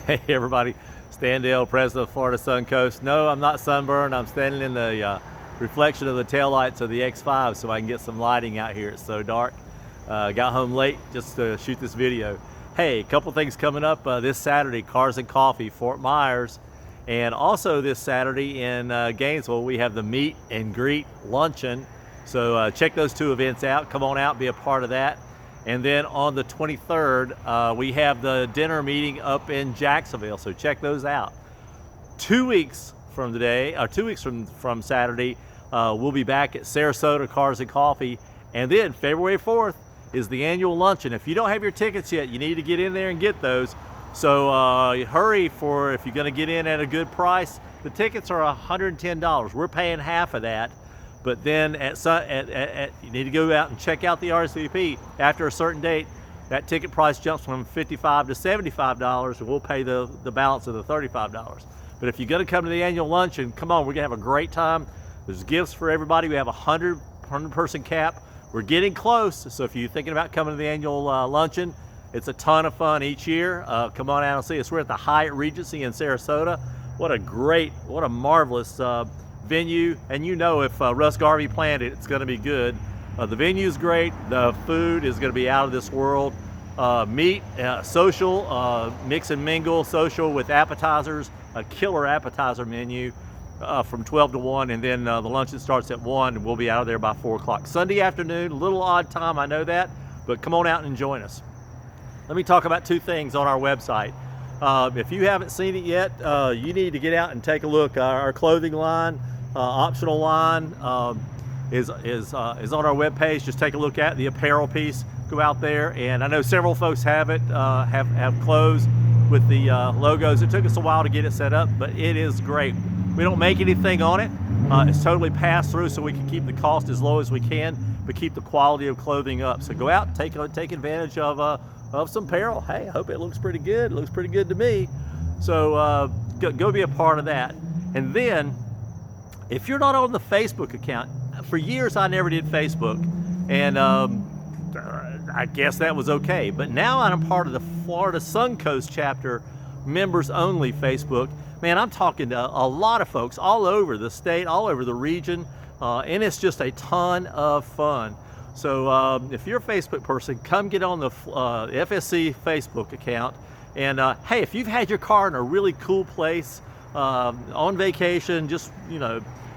Hey everybody, Stan Dale, President of Florida Suncoast. No, I'm not sunburned. I'm standing in the reflection of the taillights of the X5 so I can get some lighting out here. It's so dark. Got home late just to shoot this video. Hey, a couple things coming up this Saturday, Cars and Coffee, Fort Myers. And also this Saturday in Gainesville, we have the Meet and Greet Luncheon. So check those two events out. Come on out, be a part of that. And then on the 23rd, we have the dinner meeting up in Jacksonville, so check those out. 2 weeks from today, or 2 weeks from Saturday, we'll be back at Sarasota Cars and Coffee. And then February 4th is the annual luncheon. If you don't have your tickets yet, you need to get in there and get those. So hurry for if you're gonna get in at a good price. The tickets are $110. We're paying half of that. But then you need to go out and check out the RSVP. After a certain date, that ticket price jumps from $55 to $75, and we'll pay the balance of the $35. But if you're gonna come to the annual luncheon, come on, we're gonna have a great time. There's gifts for everybody. We have a 100 person cap. We're getting close, so if you're thinking about coming to the annual luncheon, it's a ton of fun each year. Come on out and see us. We're at the Hyatt Regency in Sarasota. What a marvelous venue, and you know if Russ Garvey planned it, it's going to be good. The venue is great. The food is going to be out of this world. Meet, social, mix and mingle, social with appetizers, a killer appetizer menu from 12 to 1, and then the luncheon starts at 1, and we'll be out of there by 4 o'clock. Sunday afternoon, a little odd time, I know that, but come on out and join us. Let me talk about two things on our website. If you haven't seen it yet, you need to get out and take a look. Our clothing line, optional line is on our webpage. Just take a look at the apparel piece. Go out there, and I know several folks have it, have clothes with the logos. It took us a while to get it set up, but it is great. We don't make anything on it. It's totally passed through, so we can keep the cost as low as we can, but keep the quality of clothing up. So go out and take advantage of some apparel. Hey, I hope it looks pretty good. It looks pretty good to me. So go be a part of that. And then, if you're not on the Facebook account, for years I never did Facebook, and I guess that was okay. But now I'm part of the Florida Suncoast chapter, members only Facebook. Man, I'm talking to a lot of folks all over the state, all over the region, and it's just a ton of fun. So if you're a Facebook person, come get on the FSC Facebook account. And hey, if you've had your car in a really cool place, on vacation, just,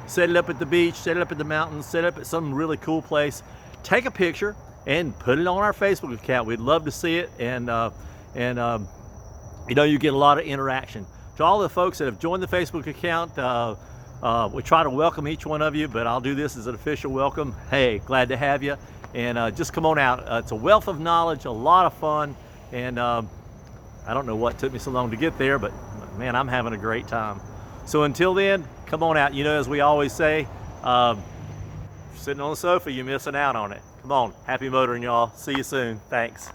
set it up at the beach, set it up at the mountains, set it up at some really cool place, take a picture and put it on our Facebook account. We'd love to see it, and you get a lot of interaction. To all the folks that have joined the Facebook account, we try to welcome each one of you, but I'll do this as an official welcome. Hey, glad to have you, and just come on out. It's a wealth of knowledge, a lot of fun, and I don't know what took me so long to get there, but man, I'm having a great time. So until then, come on out. As we always say, sitting on the sofa, you're missing out on it. Come on, happy motoring, y'all. See you soon. Thanks.